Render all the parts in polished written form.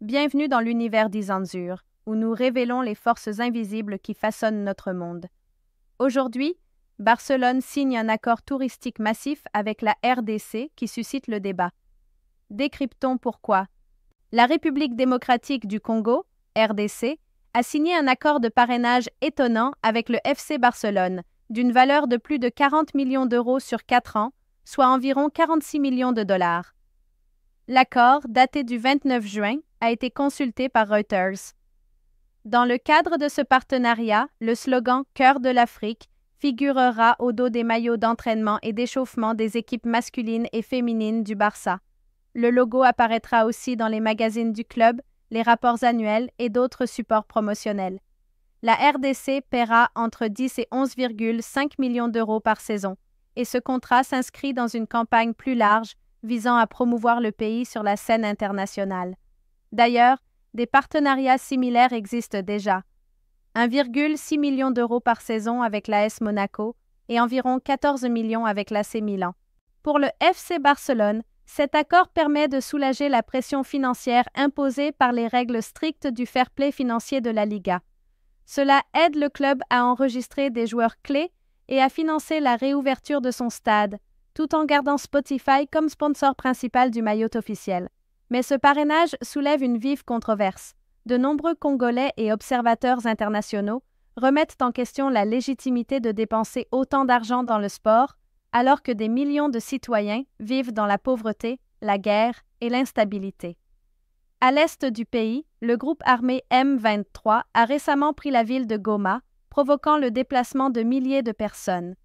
Bienvenue dans l'univers d'Izanzur, où nous révélons les forces invisibles qui façonnent notre monde. Aujourd'hui, Barcelone signe un accord touristique massif avec la RDC qui suscite le débat. Décryptons pourquoi. La République démocratique du Congo, RDC, a signé un accord de parrainage étonnant avec le FC Barcelone, d'une valeur de plus de 40 millions d'euros sur 4 ans, soit environ 46 millions de dollars. L'accord, daté du 29 juin, a été consulté par Reuters. Dans le cadre de ce partenariat, le slogan « Cœur de l'Afrique » figurera au dos des maillots d'entraînement et d'échauffement des équipes masculines et féminines du Barça. Le logo apparaîtra aussi dans les magazines du club, les rapports annuels et d'autres supports promotionnels. La RDC paiera entre 10 et 11,5 millions d'euros par saison, et ce contrat s'inscrit dans une campagne plus large visant à promouvoir le pays sur la scène internationale. D'ailleurs, des partenariats similaires existent déjà. 1,6 million d'euros par saison avec l'AS Monaco et environ 14 millions avec l'AC Milan. Pour le FC Barcelone, cet accord permet de soulager la pression financière imposée par les règles strictes du fair-play financier de la Liga. Cela aide le club à enregistrer des joueurs clés et à financer la réouverture de son stade, tout en gardant Spotify comme sponsor principal du maillot officiel. Mais ce parrainage soulève une vive controverse. De nombreux Congolais et observateurs internationaux remettent en question la légitimité de dépenser autant d'argent dans le sport, alors que des millions de citoyens vivent dans la pauvreté, la guerre et l'instabilité. À l'est du pays, le groupe armé M23 a récemment pris la ville de Goma, provoquant le déplacement de milliers de personnes.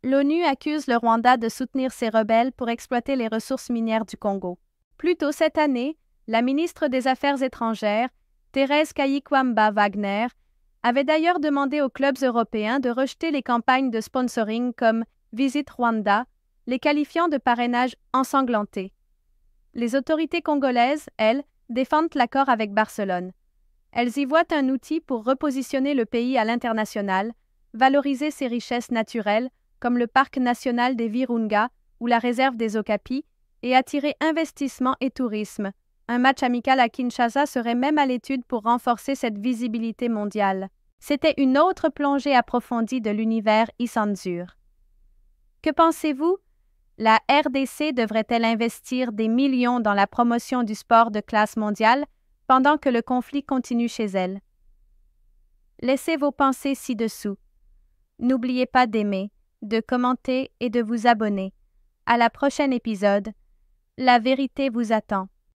L'ONU accuse le Rwanda de soutenir ces rebelles pour exploiter les ressources minières du Congo. Plus tôt cette année, la ministre des Affaires étrangères, Thérèse Kayikwamba Wagner, avait d'ailleurs demandé aux clubs européens de rejeter les campagnes de sponsoring comme Visit Rwanda, les qualifiant de parrainage ensanglanté. Les autorités congolaises, elles, défendent l'accord avec Barcelone. Elles y voient un outil pour repositionner le pays à l'international, valoriser ses richesses naturelles, comme le parc national des Virunga ou la réserve des Okapi, et attirer investissement et tourisme. Un match amical à Kinshasa serait même à l'étude pour renforcer cette visibilité mondiale. C'était une autre plongée approfondie de l'univers Izanzur. Que pensez-vous? La RDC devrait-elle investir des millions dans la promotion du sport de classe mondiale pendant que le conflit continue chez elle? Laissez vos pensées ci-dessous. N'oubliez pas d'aimer, de commenter et de vous abonner. À la prochaine épisode. La vérité vous attend.